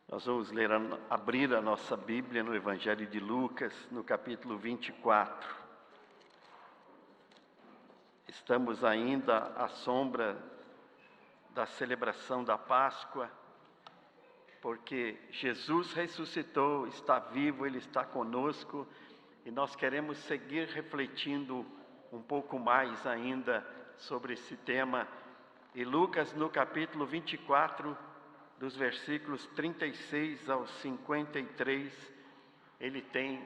Nós vamos abrir a nossa Bíblia no Evangelho de Lucas, no capítulo 24. Estamos ainda à sombra da celebração da Páscoa, porque Jesus ressuscitou, está vivo, Ele está conosco, e nós queremos seguir refletindo um pouco mais ainda sobre esse tema. E Lucas, no capítulo 24, dos versículos 36 ao 53, ele tem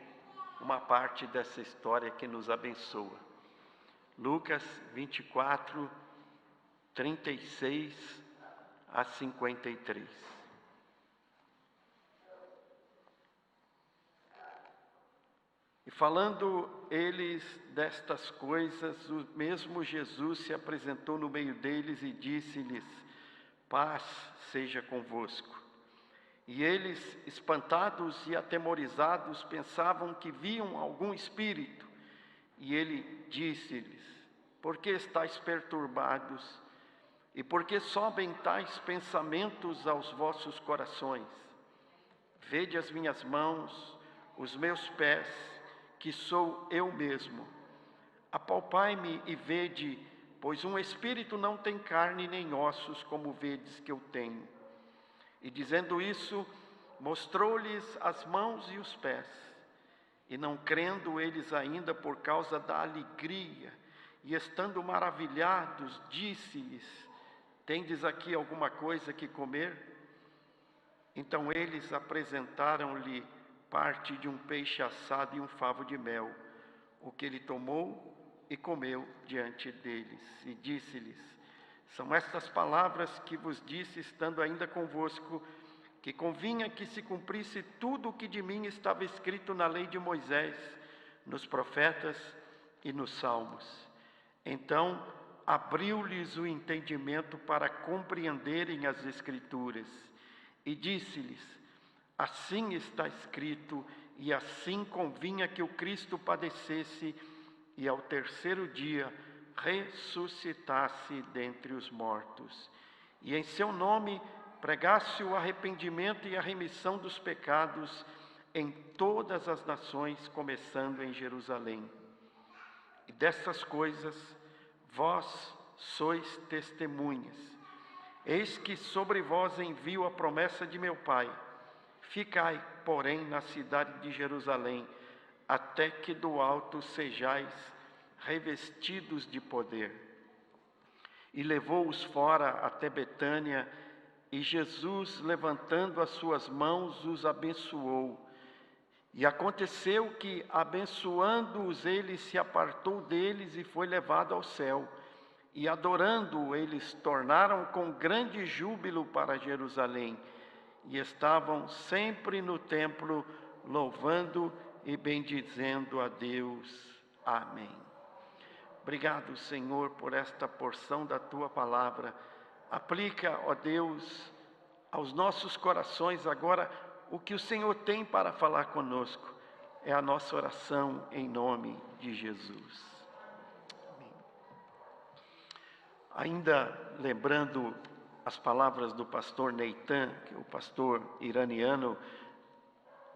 uma parte dessa história que nos abençoa. Lucas 24, 36 a 53. E falando eles destas coisas, o mesmo Jesus se apresentou no meio deles e disse-lhes: paz seja convosco. E eles, espantados e atemorizados, pensavam que viam algum espírito. E ele disse-lhes: por que estáis perturbados? E por que sobem tais pensamentos aos vossos corações? Vede as minhas mãos, os meus pés, que sou eu mesmo. Apalpai-me e vede, pois um espírito não tem carne nem ossos, como vedes que eu tenho. E dizendo isso, mostrou-lhes as mãos e os pés. E não crendo eles ainda por causa da alegria, e estando maravilhados, disse-lhes: tendes aqui alguma coisa que comer? Então eles apresentaram-lhe parte de um peixe assado e um favo de mel, o que ele tomou e comeu diante deles, e disse-lhes: são estas palavras que vos disse, estando ainda convosco, que convinha que se cumprisse tudo o que de mim estava escrito na lei de Moisés, nos profetas e nos salmos. Então abriu-lhes o entendimento para compreenderem as Escrituras, e disse-lhes: assim está escrito, e assim convinha que o Cristo padecesse e ao terceiro dia ressuscitasse dentre os mortos, e em seu nome pregasse o arrependimento e a remissão dos pecados em todas as nações, começando em Jerusalém. E destas coisas vós sois testemunhas. Eis que sobre vós envio a promessa de meu Pai. Ficai, porém, na cidade de Jerusalém, até que do alto sejais revestidos de poder. E levou-os fora até Betânia, e Jesus, levantando as suas mãos, os abençoou. E aconteceu que, abençoando-os, ele se apartou deles e foi levado ao céu. E adorando-o, eles tornaram com grande júbilo para Jerusalém, e estavam sempre no templo, louvando e bendizendo a Deus. Amém. Obrigado, Senhor, por esta porção da Tua palavra. Aplica, ó Deus, aos nossos corações agora o que o Senhor tem para falar conosco. É a nossa oração em nome de Jesus. Amém. Ainda lembrando as palavras do pastor Neitan, que é o pastor iraniano,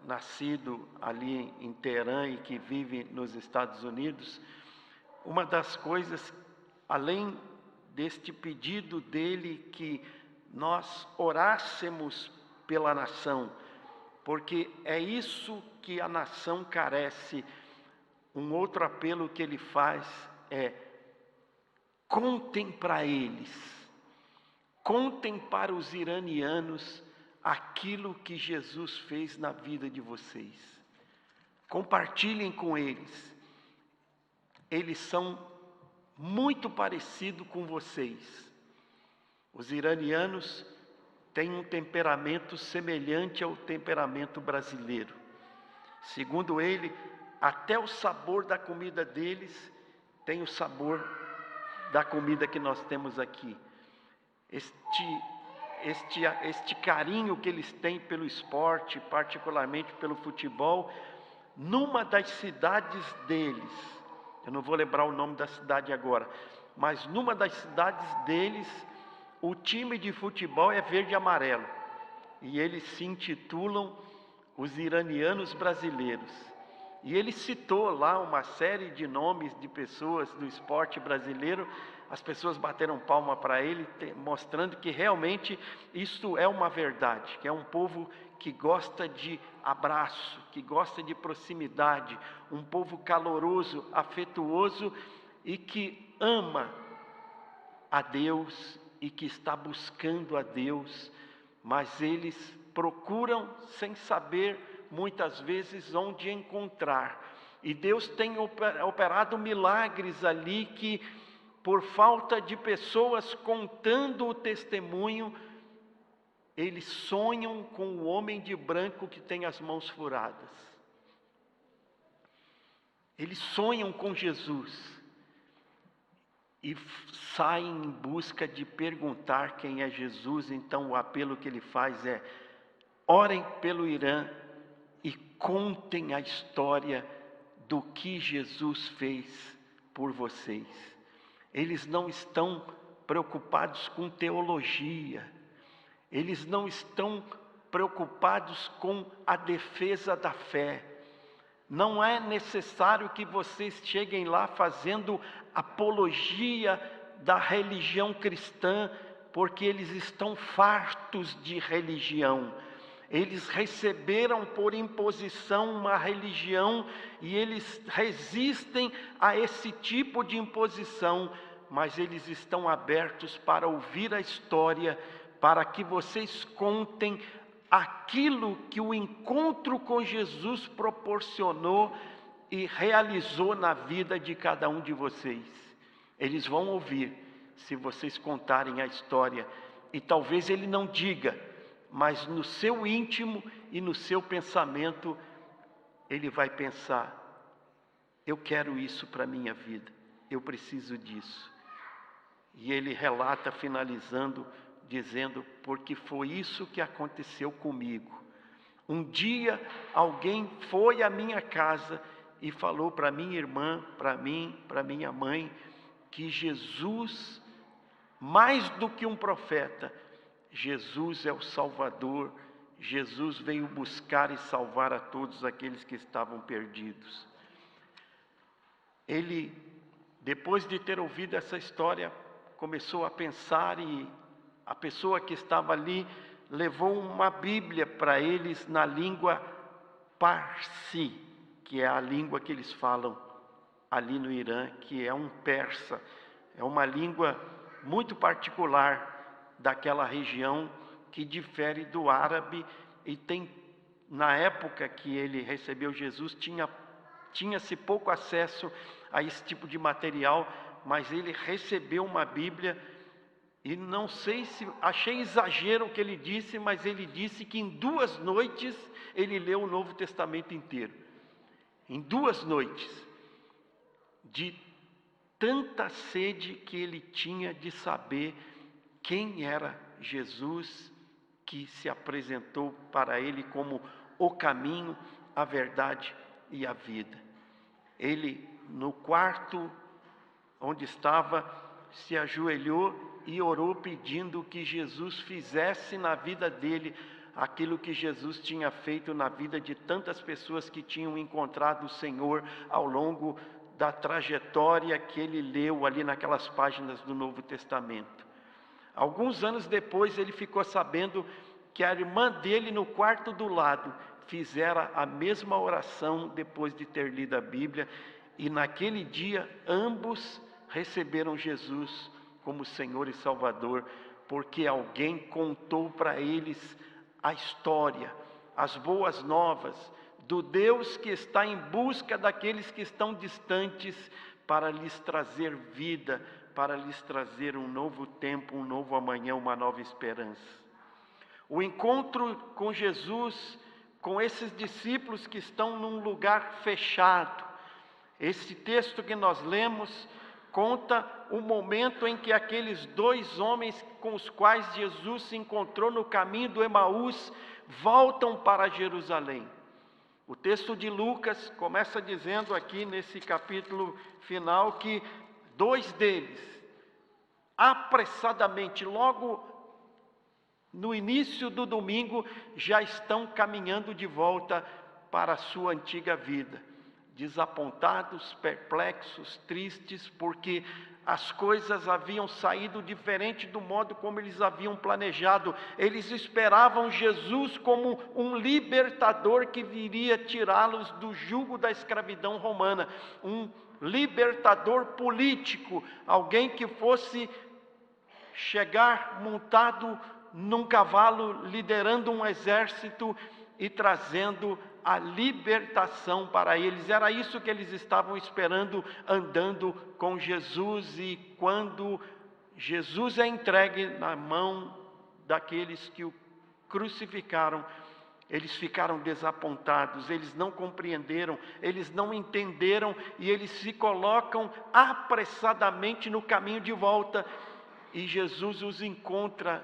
nascido ali em Teherã e que vive nos Estados Unidos, uma das coisas, além deste pedido dele, que nós orássemos pela nação, porque é isso que a nação carece. Um outro apelo que ele faz é: contem para eles, contem para os iranianos aquilo que Jesus fez na vida de vocês. Compartilhem com eles. Eles são muito parecidos com vocês. Os iranianos têm um temperamento semelhante ao temperamento brasileiro. Segundo ele, até o sabor da comida deles tem o sabor da comida que nós temos aqui. Este carinho que eles têm pelo esporte, particularmente pelo futebol, numa das cidades deles, eu não vou lembrar o nome da cidade agora, mas numa das cidades deles, o time de futebol é verde e amarelo. e eles se intitulam Os Iranianos Brasileiros. E ele citou lá uma série de nomes de pessoas do esporte brasileiro. As pessoas bateram palma para ele, mostrando que realmente isso é uma verdade, que é um povo que gosta de abraço, que gosta de proximidade, um povo caloroso, afetuoso e que ama a Deus e que está buscando a Deus, mas eles procuram sem saber muitas vezes onde encontrar. E Deus tem operado milagres ali que, por falta de pessoas contando o testemunho, eles sonham com o homem de branco que tem as mãos furadas. Eles sonham com Jesus e saem em busca de perguntar quem é Jesus. Então o apelo que ele faz é: orem pelo Irã e contem a história do que Jesus fez por vocês. Eles não estão preocupados com teologia, eles não estão preocupados com a defesa da fé. Não é necessário que vocês cheguem lá fazendo apologia da religião cristã, porque eles estão fartos de religião. Eles receberam por imposição uma religião e eles resistem a esse tipo de imposição, mas eles estão abertos para ouvir a história, para que vocês contem aquilo que o encontro com Jesus proporcionou e realizou na vida de cada um de vocês. Eles vão ouvir se vocês contarem a história, e talvez ele não diga, mas no seu íntimo e no seu pensamento, ele vai pensar: eu quero isso para a minha vida, eu preciso disso. E ele relata, finalizando, dizendo: porque foi isso que aconteceu comigo. Um dia alguém foi à minha casa e falou para minha irmã, para mim, para minha mãe, que Jesus, mais do que um profeta, Jesus é o Salvador. Jesus veio buscar e salvar a todos aqueles que estavam perdidos. Ele, depois de ter ouvido essa história, começou a pensar, e a pessoa que estava ali levou uma Bíblia para eles na língua Parsi, que é a língua que eles falam ali no Irã, que é um persa. É uma língua muito particular daquela região, que difere do árabe, e tem, na época que ele recebeu Jesus, tinha-se pouco acesso a esse tipo de material, mas ele recebeu uma Bíblia, e não sei se, achei exagero o que ele disse, mas ele disse que em 2 noites ele leu o Novo Testamento inteiro. Em 2 noites, de tanta sede que ele tinha de saber quem era Jesus, que se apresentou para ele como o caminho, a verdade e a vida. Ele, no quarto onde estava, se ajoelhou e orou, pedindo que Jesus fizesse na vida dele aquilo que Jesus tinha feito na vida de tantas pessoas que tinham encontrado o Senhor ao longo da trajetória que ele leu ali naquelas páginas do Novo Testamento. Alguns anos depois, ele ficou sabendo que a irmã dele, no quarto do lado, fizera a mesma oração depois de ter lido a Bíblia, e naquele dia ambos receberam Jesus como Senhor e Salvador, porque alguém contou para eles a história, as boas novas do Deus que está em busca daqueles que estão distantes, para lhes trazer vida, para lhes trazer um novo tempo, um novo amanhã, uma nova esperança. O encontro com Jesus, com esses discípulos que estão num lugar fechado. Esse texto que nós lemos conta o momento em que aqueles 2 homens com os quais Jesus se encontrou no caminho do Emaús voltam para Jerusalém. O texto de Lucas começa dizendo aqui nesse capítulo final que 2 deles, apressadamente, logo no início do domingo, já estão caminhando de volta para a sua antiga vida, desapontados, perplexos, tristes, porque as coisas haviam saído diferente do modo como eles haviam planejado. Eles esperavam Jesus como um libertador que viria tirá-los do jugo da escravidão romana, um libertador político, alguém que fosse chegar montado num cavalo, liderando um exército e trazendo a libertação para eles. Era isso que eles estavam esperando, andando com Jesus. E quando Jesus é entregue na mão daqueles que o crucificaram, eles ficaram desapontados, eles não compreenderam, eles não entenderam, e eles se colocam apressadamente no caminho de volta, e Jesus os encontra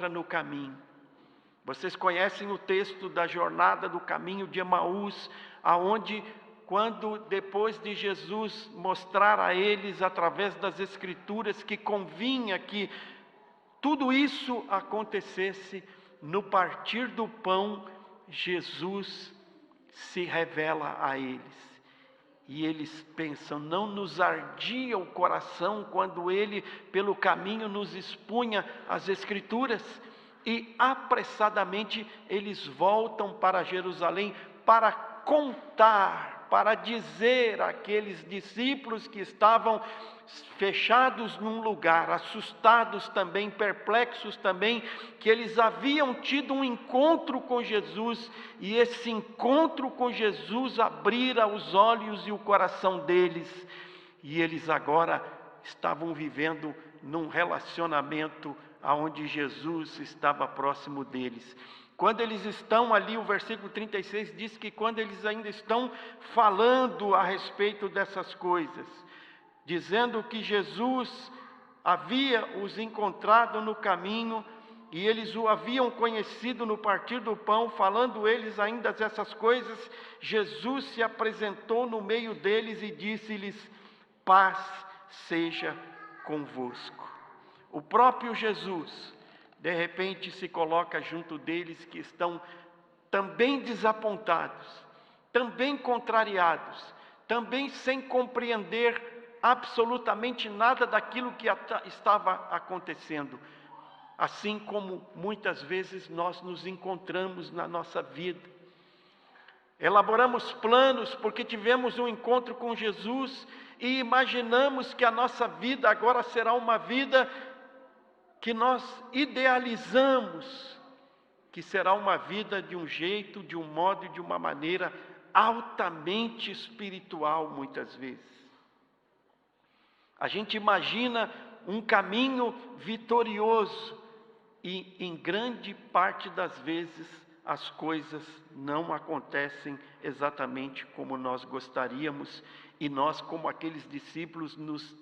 no caminho. Vocês conhecem o texto da jornada do caminho de Emaús, aonde, quando depois de Jesus mostrar a eles, através das Escrituras, que convinha que tudo isso acontecesse, no partir do pão, Jesus se revela a eles. E eles pensam, não nos ardia o coração quando Ele, pelo caminho, nos expunha as Escrituras? E apressadamente eles voltam para Jerusalém para contar, para dizer àqueles discípulos que estavam fechados num lugar, assustados também, perplexos também, que eles haviam tido um encontro com Jesus, e esse encontro com Jesus abrira os olhos e o coração deles, e eles agora estavam vivendo num relacionamento aonde Jesus estava próximo deles. Quando eles estão ali, o versículo 36 diz que quando eles ainda estão falando a respeito dessas coisas, dizendo que Jesus havia os encontrado no caminho, e eles o haviam conhecido no partir do pão, falando eles ainda essas coisas, Jesus se apresentou no meio deles e disse-lhes: paz seja convosco. O próprio Jesus, de repente, se coloca junto deles que estão também desapontados, também contrariados, também sem compreender absolutamente nada daquilo que estava acontecendo. Assim como muitas vezes nós nos encontramos na nossa vida. Elaboramos planos porque tivemos um encontro com Jesus e imaginamos que a nossa vida agora será uma vida que nós idealizamos, que será uma vida de um jeito, de um modo e de uma maneira altamente espiritual muitas vezes. A gente imagina um caminho vitorioso e em grande parte das vezes as coisas não acontecem exatamente como nós gostaríamos, e nós, como aqueles discípulos, nos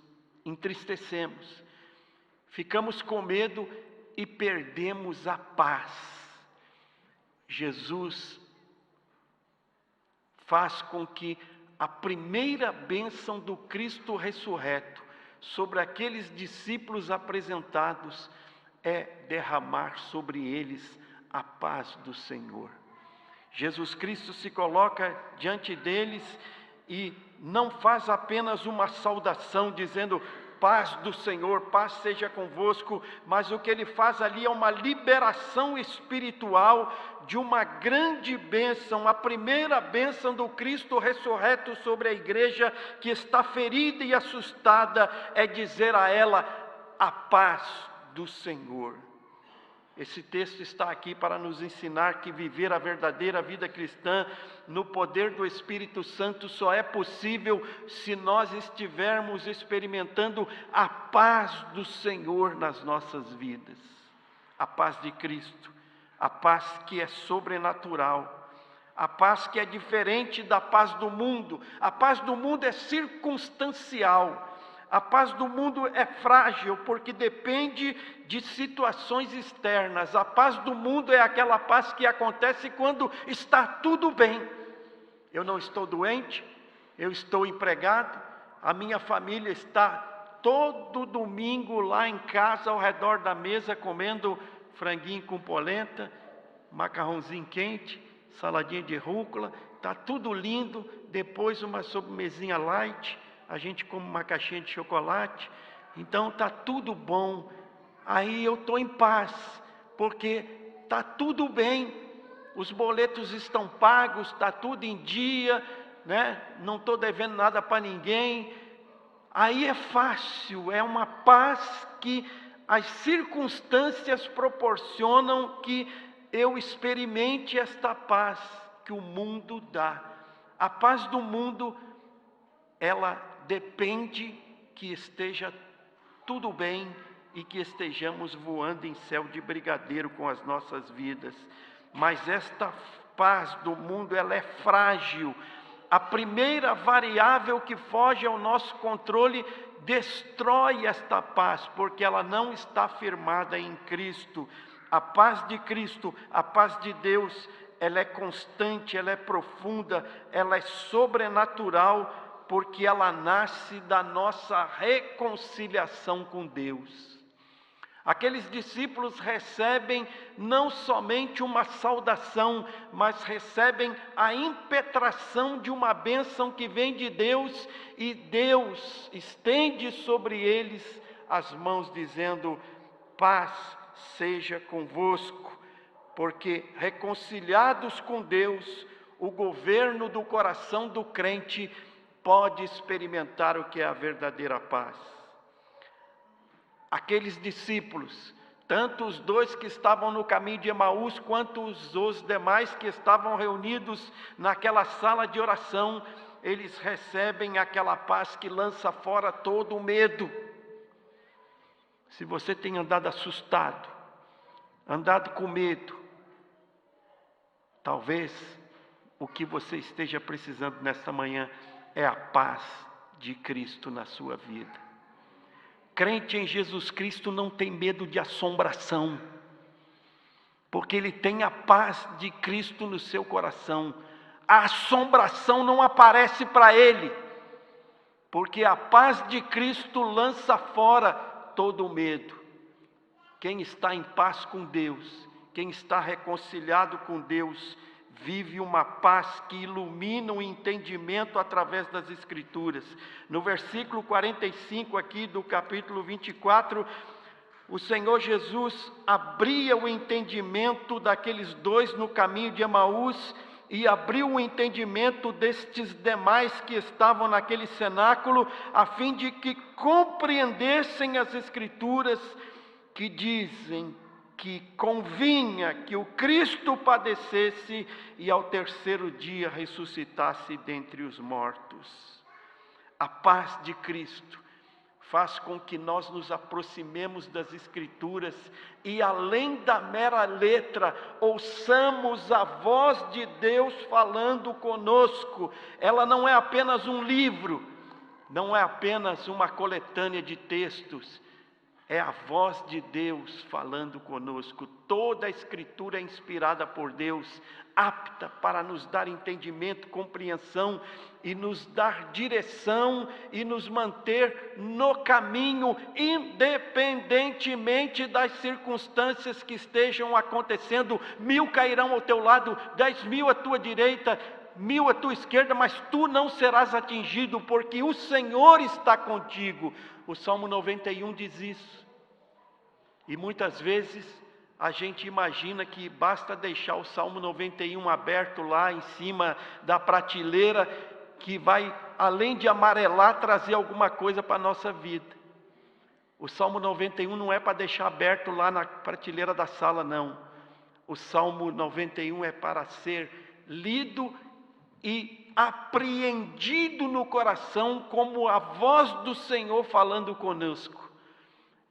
entristecemos. Ficamos com medo e perdemos a paz. Jesus faz com que a primeira bênção do Cristo ressurreto sobre aqueles discípulos apresentados é derramar sobre eles a paz do Senhor. Jesus Cristo se coloca diante deles e não faz apenas uma saudação dizendo: paz do Senhor, paz seja convosco, mas o que ele faz ali é uma liberação espiritual de uma grande bênção, a primeira bênção do Cristo ressurreto sobre a igreja que está ferida e assustada, é dizer a ela: a paz do Senhor. Esse texto está aqui para nos ensinar que viver a verdadeira vida cristã no poder do Espírito Santo só é possível se nós estivermos experimentando a paz do Senhor nas nossas vidas. A paz de Cristo, a paz que é sobrenatural, a paz que é diferente da paz do mundo. A paz do mundo é circunstancial. A paz do mundo é frágil, porque depende de situações externas. A paz do mundo é aquela paz que acontece quando está tudo bem. Eu não estou doente, eu estou empregado, a minha família está todo domingo lá em casa, ao redor da mesa, comendo franguinho com polenta, macarrãozinho quente, saladinha de rúcula, está tudo lindo. Depois uma sobremesinha light, a gente come uma caixinha de chocolate, então está tudo bom. Aí eu estou em paz, porque está tudo bem, os boletos estão pagos, está tudo em dia, né? Não estou devendo nada para ninguém. Aí é fácil, é uma paz que as circunstâncias proporcionam que eu experimente esta paz que o mundo dá. A paz do mundo, ela depende que esteja tudo bem e que estejamos voando em céu de brigadeiro com as nossas vidas. Mas esta paz do mundo, ela é frágil. A primeira variável que foge ao nosso controle destrói esta paz, porque ela não está firmada em Cristo. A paz de Cristo, a paz de Deus, ela é constante, ela é profunda, ela é sobrenatural, porque ela nasce da nossa reconciliação com Deus. Aqueles discípulos recebem não somente uma saudação, mas recebem a impetração de uma bênção que vem de Deus, e Deus estende sobre eles as mãos, dizendo: paz seja convosco, porque reconciliados com Deus, o governo do coração do crente pode experimentar o que é a verdadeira paz. Aqueles discípulos, tanto os 2 que estavam no caminho de Emaús, quanto os demais que estavam reunidos naquela sala de oração, eles recebem aquela paz que lança fora todo o medo. Se você tem andado assustado, andado com medo, talvez o que você esteja precisando nesta manhã é a paz de Cristo na sua vida. Crente em Jesus Cristo não tem medo de assombração, porque ele tem a paz de Cristo no seu coração. A assombração não aparece para ele, porque a paz de Cristo lança fora todo o medo. Quem está em paz com Deus, quem está reconciliado com Deus, vive uma paz que ilumina o entendimento através das Escrituras. No versículo 45 aqui do capítulo 24, o Senhor Jesus abria o entendimento daqueles 2 no caminho de Emaús, e abriu o entendimento destes demais que estavam naquele cenáculo, a fim de que compreendessem as Escrituras, que dizem que convinha que o Cristo padecesse e ao terceiro dia ressuscitasse dentre os mortos. A paz de Cristo faz com que nós nos aproximemos das Escrituras e, além da mera letra, ouçamos a voz de Deus falando conosco. Ela não é apenas um livro, não é apenas uma coletânea de textos, é a voz de Deus falando conosco. Toda a Escritura é inspirada por Deus, apta para nos dar entendimento, compreensão e nos dar direção e nos manter no caminho, independentemente das circunstâncias que estejam acontecendo. 1000 cairão ao teu lado, 10.000 à tua direita, 1000 à tua esquerda, mas tu não serás atingido, porque o Senhor está contigo. O Salmo 91 diz isso. E muitas vezes a gente imagina que basta deixar o Salmo 91 aberto lá em cima da prateleira, que vai, além de amarelar, trazer alguma coisa para a nossa vida. O Salmo 91 não é para deixar aberto lá na prateleira da sala, não. O Salmo 91 é para ser lido e apreendido no coração como a voz do Senhor falando conosco.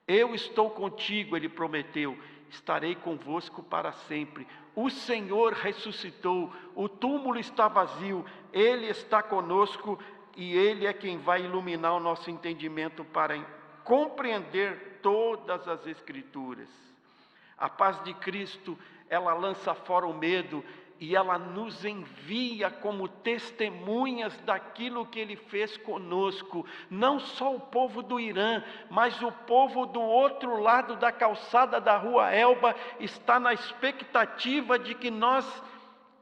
Eu estou contigo, ele prometeu, estarei convosco para sempre. O Senhor ressuscitou, o túmulo está vazio, ele está conosco e ele é quem vai iluminar o nosso entendimento para compreender todas as Escrituras. A paz de Cristo, ela lança fora o medo, e ela nos envia como testemunhas daquilo que Ele fez conosco. Não só o povo do Irã, mas o povo do outro lado da calçada da Rua Elba está na expectativa de que nós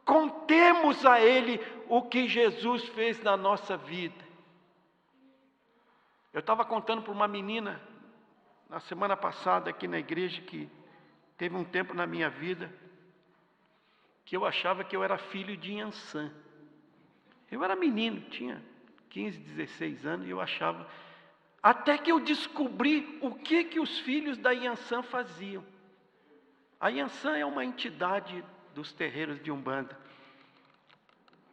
contemos a Ele o que Jesus fez na nossa vida. Eu estava contando para uma menina, na semana passada aqui na igreja, que teve um tempo na minha vida, que eu achava que eu era filho de Iansã. Eu era menino, tinha 15, 16 anos, e eu achava, até que eu descobri o que os filhos da Iansã faziam. A Iansã é uma entidade dos terreiros de Umbanda.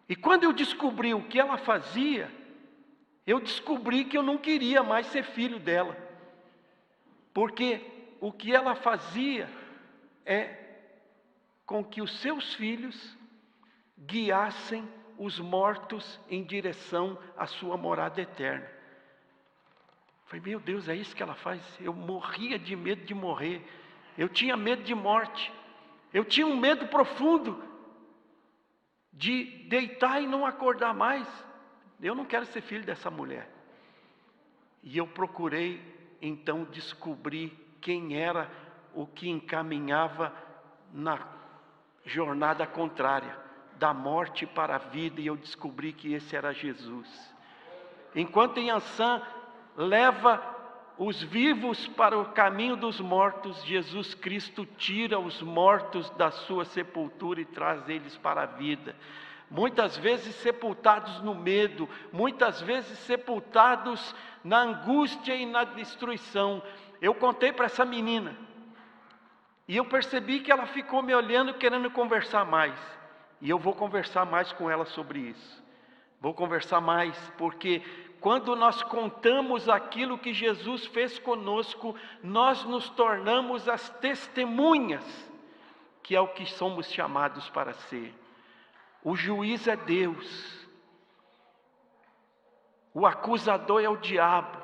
E quando eu descobri o que ela fazia, eu descobri que eu não queria mais ser filho dela. Porque o que ela fazia é com que os seus filhos guiassem os mortos em direção à sua morada eterna. Falei, meu Deus, é isso que ela faz? Eu morria de medo de morrer. Eu tinha medo de morte. Eu tinha um medo profundo de deitar e não acordar mais. Eu não quero ser filho dessa mulher. E eu procurei, então, descobrir quem era o que encaminhava na jornada contrária, da morte para a vida, e eu descobri que esse era Jesus. Enquanto Iansã leva os vivos para o caminho dos mortos, Jesus Cristo tira os mortos da sua sepultura e traz eles para a vida. Muitas vezes sepultados no medo, muitas vezes sepultados na angústia e na destruição. Eu contei para essa menina, e eu percebi que ela ficou me olhando, querendo conversar mais. E eu vou conversar mais com ela sobre isso. Vou conversar mais, porque quando nós contamos aquilo que Jesus fez conosco, nós nos tornamos as testemunhas, que é o que somos chamados para ser. O juiz é Deus. O acusador é o diabo.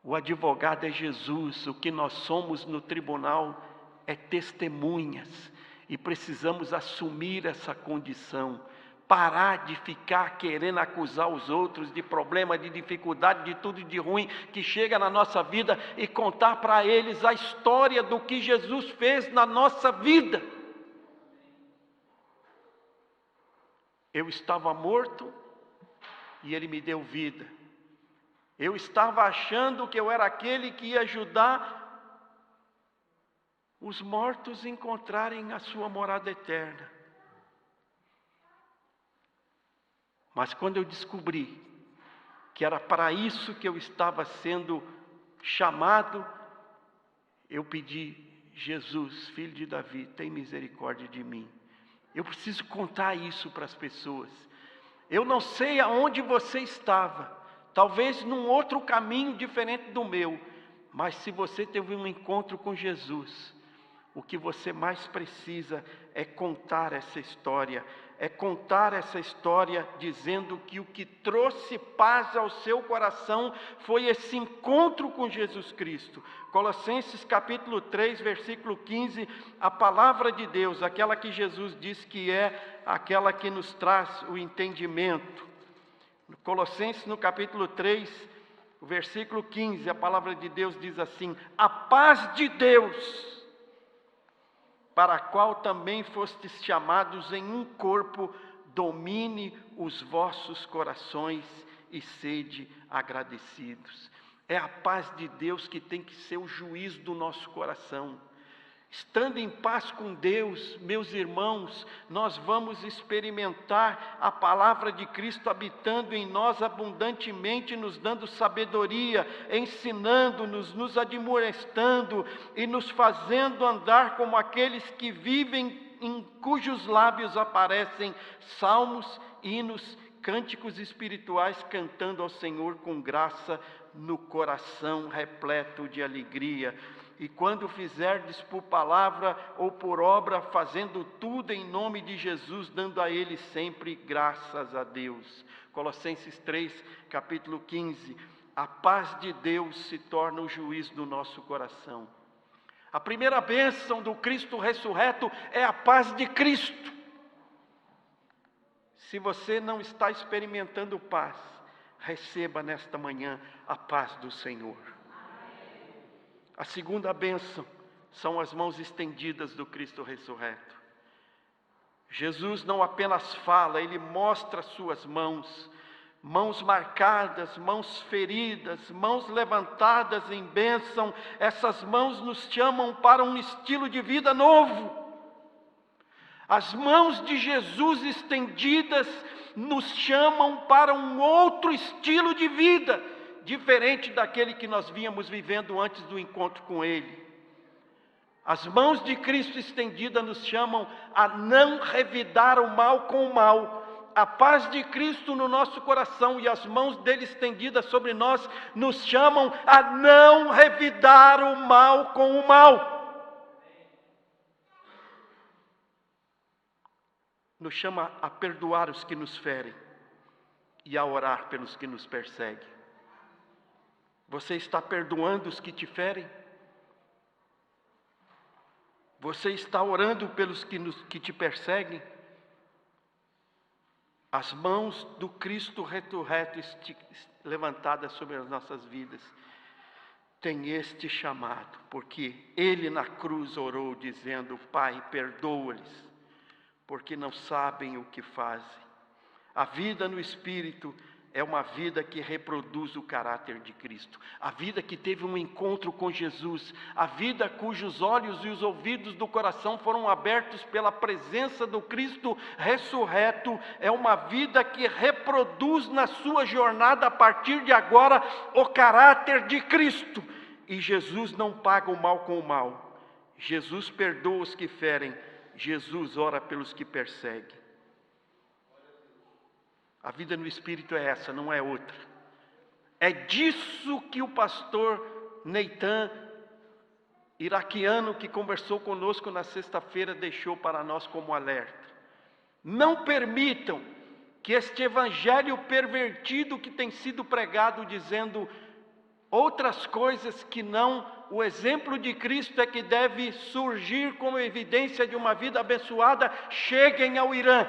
O advogado é Jesus. O que nós somos no tribunal é testemunhas, e precisamos assumir essa condição, parar de ficar querendo acusar os outros de problema, de dificuldade, de tudo de ruim que chega na nossa vida, e contar para eles a história do que Jesus fez na nossa vida. Eu estava morto e Ele me deu vida. Eu estava achando que eu era aquele que ia ajudar os mortos encontrarem a sua morada eterna. Mas quando eu descobri que era para isso que eu estava sendo chamado, eu pedi, Jesus, filho de Davi, tem misericórdia de mim. Eu preciso contar isso para as pessoas. Eu não sei aonde você estava, talvez num outro caminho diferente do meu, mas se você teve um encontro com Jesus, o que você mais precisa é contar essa história. É contar essa história dizendo que o que trouxe paz ao seu coração foi esse encontro com Jesus Cristo. Colossenses capítulo 3, versículo 15, a palavra de Deus, aquela que Jesus diz que é aquela que nos traz o entendimento. Colossenses no capítulo 3, o versículo 15, a palavra de Deus diz assim: a paz de Deus, para a qual também fostes chamados em um corpo, domine os vossos corações e sede agradecidos. É a paz de Deus que tem que ser o juiz do nosso coração. Estando em paz com Deus, meus irmãos, nós vamos experimentar a palavra de Cristo habitando em nós abundantemente, nos dando sabedoria, ensinando-nos, nos admoestando e nos fazendo andar como aqueles que vivem, em cujos lábios aparecem salmos, hinos, cânticos espirituais, cantando ao Senhor com graça no coração repleto de alegria. E quando fizerdes por palavra ou por obra, fazendo tudo em nome de Jesus, dando a Ele sempre graças a Deus. Colossenses 3, capítulo 15. A paz de Deus se torna o juiz do nosso coração. A primeira bênção do Cristo ressurreto é a paz de Cristo. Se você não está experimentando paz, receba nesta manhã a paz do Senhor. A segunda bênção são as mãos estendidas do Cristo ressurreto. Jesus não apenas fala, Ele mostra suas mãos, mãos marcadas, mãos feridas, mãos levantadas em bênção. Essas mãos nos chamam para um estilo de vida novo. As mãos de Jesus estendidas nos chamam para um outro estilo de vida, diferente daquele que nós vínhamos vivendo antes do encontro com Ele. As mãos de Cristo estendidas nos chamam a não revidar o mal com o mal. A paz de Cristo no nosso coração e as mãos dele estendidas sobre nós nos chamam a não revidar o mal com o mal. Nos chama a perdoar os que nos ferem e a orar pelos que nos perseguem. Você está perdoando os que te ferem? Você está orando pelos que te perseguem? As mãos do Cristo ressurreto levantadas sobre as nossas vidas têm este chamado, porque Ele na cruz orou dizendo: Pai, perdoa-lhes, porque não sabem o que fazem. A vida no Espírito é uma vida que reproduz o caráter de Cristo. A vida que teve um encontro com Jesus. A vida cujos olhos e os ouvidos do coração foram abertos pela presença do Cristo ressurreto. É uma vida que reproduz na sua jornada, a partir de agora, o caráter de Cristo. E Jesus não paga o mal com o mal. Jesus perdoa os que ferem. Jesus ora pelos que perseguem. A vida no Espírito é essa, não é outra. É disso que o pastor Neitan, iraquiano, que conversou conosco na sexta-feira, deixou para nós como alerta. Não permitam que este evangelho pervertido que tem sido pregado, dizendo outras coisas que não o exemplo de Cristo é que deve surgir como evidência de uma vida abençoada, cheguem ao Irã.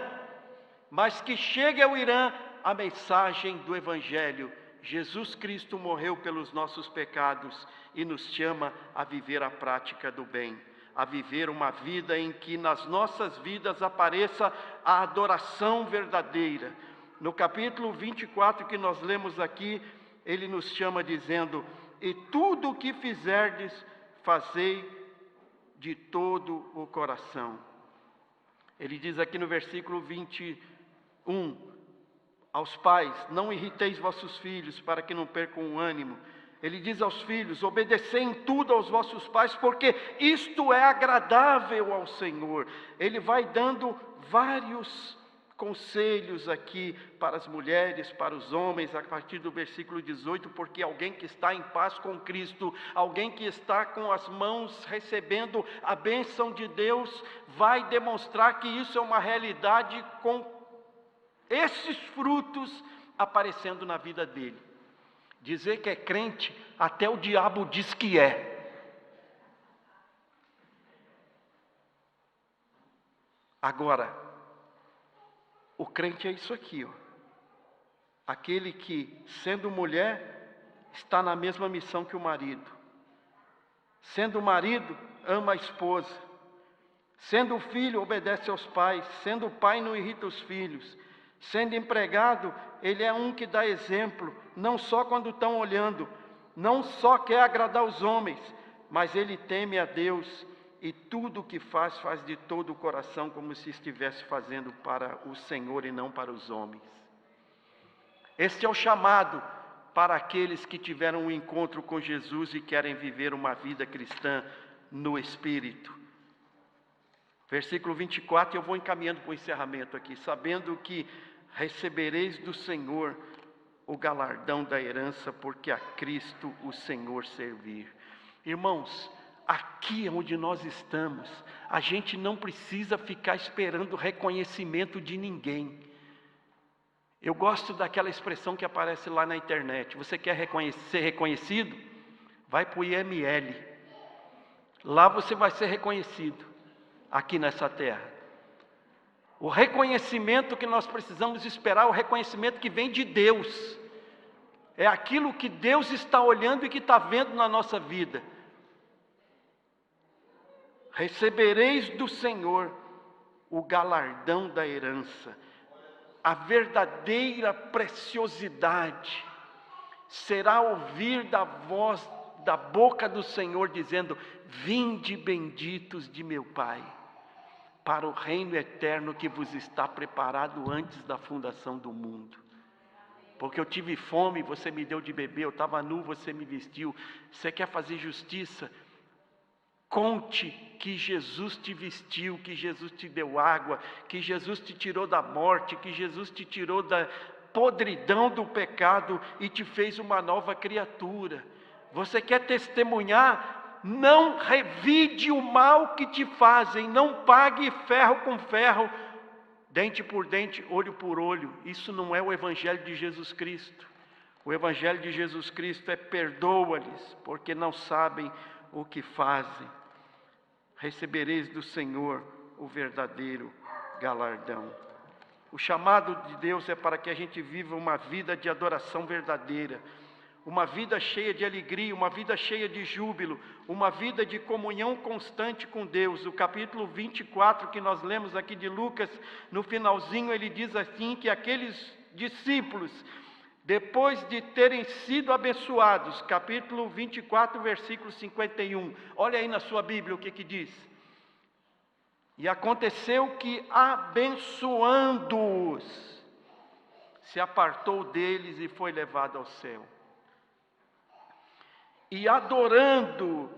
Mas que chegue ao Irã a mensagem do Evangelho. Jesus Cristo morreu pelos nossos pecados e nos chama a viver a prática do bem, a viver uma vida em que nas nossas vidas apareça a adoração verdadeira. No capítulo 24 que nós lemos aqui, ele nos chama dizendo: e tudo o que fizerdes, fazei de todo o coração. Ele diz aqui no versículo 21, aos pais: não irriteis vossos filhos, para que não percam o ânimo. Ele diz aos filhos: obedecei em tudo aos vossos pais, porque isto é agradável ao Senhor. Ele vai dando vários conselhos aqui para as mulheres, para os homens, a partir do versículo 18, porque alguém que está em paz com Cristo, alguém que está com as mãos recebendo a bênção de Deus, vai demonstrar que isso é uma realidade com esses frutos aparecendo na vida dele. Dizer que é crente, até o diabo diz que é. Agora, o crente é isso aqui, ó. Aquele que, sendo mulher, está na mesma missão que o marido. Sendo marido, ama a esposa. Sendo filho, obedece aos pais. Sendo pai, não irrita os filhos. Sendo empregado, ele é um que dá exemplo, não só quando estão olhando, não só quer agradar os homens, mas ele teme a Deus e tudo o que faz, faz de todo o coração, como se estivesse fazendo para o Senhor e não para os homens. Este é o chamado para aqueles que tiveram um encontro com Jesus e querem viver uma vida cristã no Espírito. Versículo 24, eu vou encaminhando para o encerramento aqui, sabendo que recebereis do Senhor o galardão da herança, porque a Cristo o Senhor servir. Irmãos, aqui onde nós estamos, a gente não precisa ficar esperando reconhecimento de ninguém. Eu gosto daquela expressão que aparece lá na internet: você quer ser reconhecido? Vai para o IML, lá você vai ser reconhecido. Aqui nessa terra, O reconhecimento que nós precisamos esperar é o reconhecimento que vem de Deus. É aquilo que Deus está olhando e que está vendo na nossa vida. Recebereis do Senhor o galardão da herança. A verdadeira preciosidade será ouvir da voz da boca do Senhor dizendo: vinde benditos de meu Pai, para o reino eterno que vos está preparado antes da fundação do mundo. Porque eu tive fome, você me deu de beber, eu estava nu, você me vestiu. Você quer fazer justiça? Conte que Jesus te vestiu, que Jesus te deu água, que Jesus te tirou da morte, que Jesus te tirou da podridão do pecado e te fez uma nova criatura. Você quer testemunhar? Não revide o mal que te fazem, não pague ferro com ferro, dente por dente, olho por olho. Isso não é o Evangelho de Jesus Cristo. O Evangelho de Jesus Cristo é: perdoa-lhes, porque não sabem o que fazem. Recebereis do Senhor o verdadeiro galardão. O chamado de Deus é para que a gente viva uma vida de adoração verdadeira, uma vida cheia de alegria, uma vida cheia de júbilo, uma vida de comunhão constante com Deus. O capítulo 24 que nós lemos aqui de Lucas, no finalzinho ele diz assim, que aqueles discípulos, depois de terem sido abençoados, capítulo 24, versículo 51, olha aí na sua Bíblia o que diz. E aconteceu que, abençoando-os, se apartou deles e foi levado ao céu. E adorando,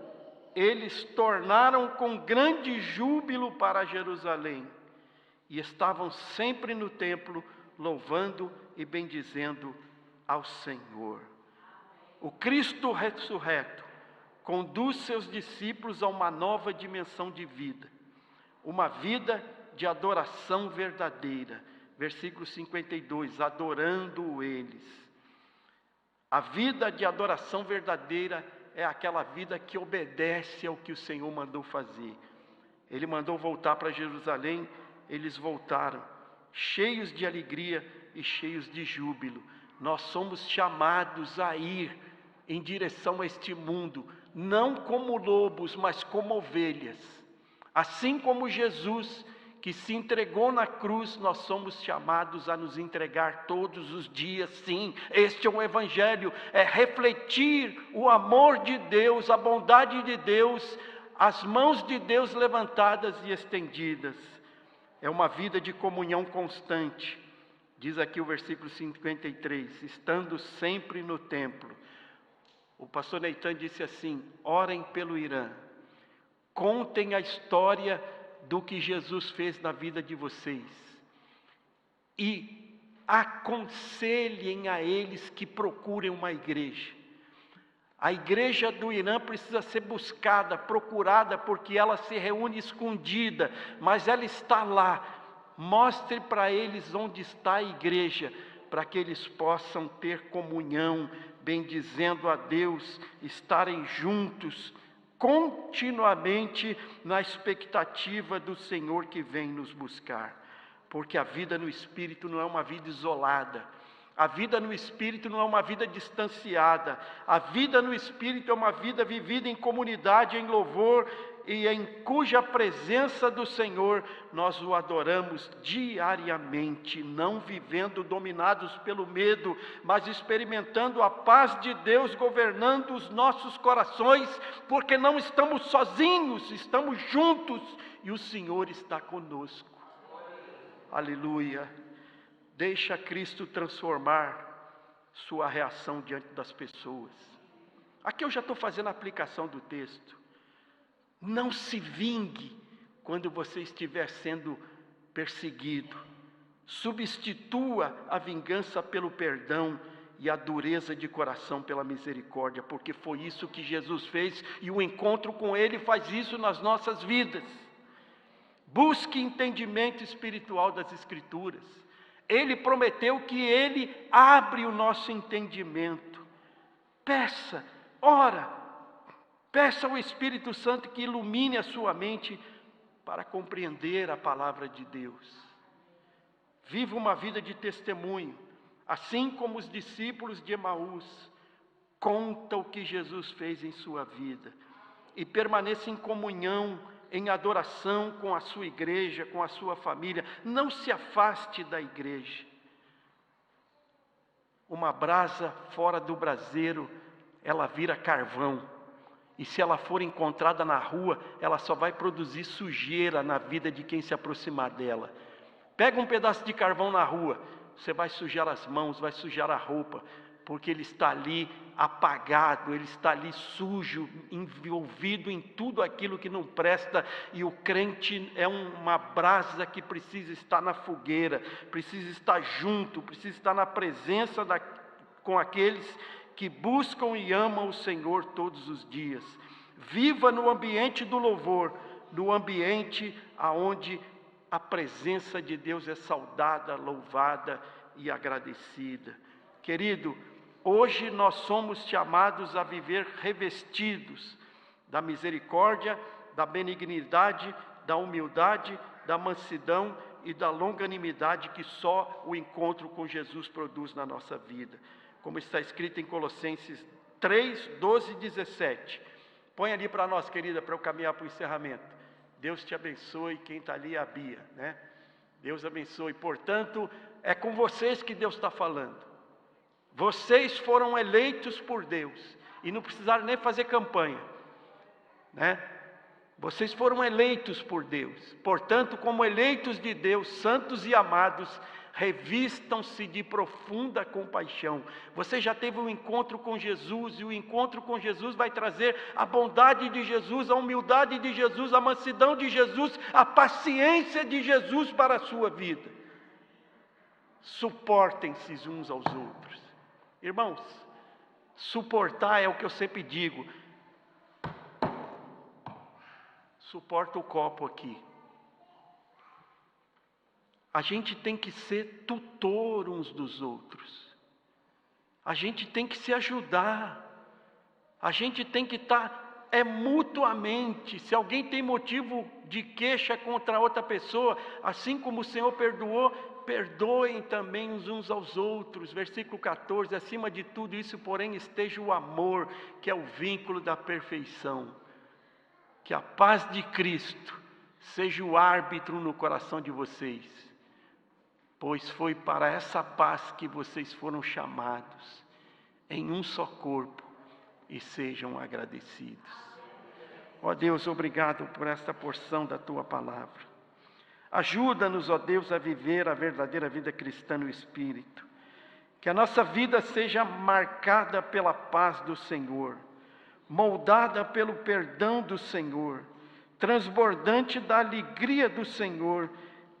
eles tornaram com grande júbilo para Jerusalém. E estavam sempre no templo, louvando e bendizendo ao Senhor. O Cristo ressurreto conduz seus discípulos a uma nova dimensão de vida. Uma vida de adoração verdadeira. Versículo 52, adorando eles. A vida de adoração verdadeira é aquela vida que obedece ao que o Senhor mandou fazer. Ele mandou voltar para Jerusalém, eles voltaram, cheios de alegria e cheios de júbilo. Nós somos chamados a ir em direção a este mundo, não como lobos, mas como ovelhas. Assim como Jesus, que se entregou na cruz, nós somos chamados a nos entregar todos os dias, sim. Este é um evangelho, é refletir o amor de Deus, a bondade de Deus, as mãos de Deus levantadas e estendidas. É uma vida de comunhão constante. Diz aqui o versículo 53, estando sempre no templo. O pastor Neitan disse assim: orem pelo Irã, contem a história do que Jesus fez na vida de vocês e aconselhem a eles que procurem uma igreja. A igreja do Irã precisa ser buscada, procurada, porque ela se reúne escondida, mas ela está lá. Mostre para eles onde está a igreja, para que eles possam ter comunhão, bendizendo a Deus, estarem juntos, continuamente na expectativa do Senhor que vem nos buscar. Porque a vida no Espírito não é uma vida isolada. A vida no Espírito não é uma vida distanciada. A vida no Espírito é uma vida vivida em comunidade, em louvor, e em cuja presença do Senhor nós o adoramos diariamente, não vivendo dominados pelo medo, mas experimentando a paz de Deus governando os nossos corações, porque não estamos sozinhos, estamos juntos e o Senhor está conosco. Aleluia! Deixa Cristo transformar sua reação diante das pessoas. Aqui eu já estou fazendo a aplicação do texto. Não se vingue quando você estiver sendo perseguido. Substitua a vingança pelo perdão e a dureza de coração pela misericórdia, porque foi isso que Jesus fez e o encontro com Ele faz isso nas nossas vidas. Busque entendimento espiritual das Escrituras. Ele prometeu que Ele abre o nosso entendimento. Peça, ora. Peça ao Espírito Santo que ilumine a sua mente para compreender a palavra de Deus. Viva uma vida de testemunho, assim como os discípulos de Emaús. Conta o que Jesus fez em sua vida e permaneça em comunhão, em adoração com a sua igreja, com a sua família. Não se afaste da igreja. Uma brasa fora do braseiro, ela vira carvão. E se ela for encontrada na rua, ela só vai produzir sujeira na vida de quem se aproximar dela. Pega um pedaço de carvão na rua, você vai sujar as mãos, vai sujar a roupa, porque ele está ali apagado, ele está ali sujo, envolvido em tudo aquilo que não presta. E o crente é uma brasa que precisa estar na fogueira, precisa estar junto, precisa estar na presença com aqueles que buscam e amam o Senhor todos os dias. Viva no ambiente do louvor, no ambiente aonde a presença de Deus é saudada, louvada e agradecida. Querido, hoje nós somos chamados a viver revestidos da misericórdia, da benignidade, da humildade, da mansidão e da longanimidade que só o encontro com Jesus produz na nossa vida. Como está escrito em Colossenses 3, 12 e 17. Põe ali para nós, querida, para eu caminhar para o encerramento. Deus te abençoe, quem está ali é a Bia, né? Deus abençoe. Portanto, é com vocês que Deus está falando. Vocês foram eleitos por Deus e não precisaram nem fazer campanha, né? Vocês foram eleitos por Deus. Portanto, como eleitos de Deus, santos e amados, revistam-se de profunda compaixão. Você já teve um encontro com Jesus, e o encontro com Jesus vai trazer a bondade de Jesus, a humildade de Jesus, a mansidão de Jesus, a paciência de Jesus para a sua vida. Suportem-se uns aos outros. Irmãos, suportar é o que eu sempre digo. Suporta o copo aqui. A gente tem que ser tutor uns dos outros. A gente tem que se ajudar. A gente tem que estar mutuamente. Se alguém tem motivo de queixa contra outra pessoa, assim como o Senhor perdoou, perdoem também uns aos outros. Versículo 14, acima de tudo isso, porém, esteja o amor, que é o vínculo da perfeição. Que a paz de Cristo seja o árbitro no coração de vocês, pois foi para essa paz que vocês foram chamados, em um só corpo, e sejam agradecidos. Ó Deus, obrigado por esta porção da Tua palavra. Ajuda-nos, ó Deus, a viver a verdadeira vida cristã no Espírito. Que a nossa vida seja marcada pela paz do Senhor, moldada pelo perdão do Senhor, transbordante da alegria do Senhor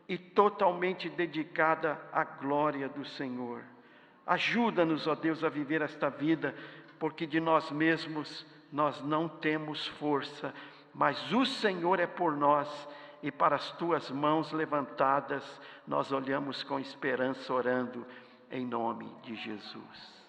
e totalmente dedicada à glória do Senhor. Ajuda-nos, ó Deus, a viver esta vida, porque de nós mesmos nós não temos força, mas o Senhor é por nós, e para as Tuas mãos levantadas nós olhamos com esperança, orando em nome de Jesus.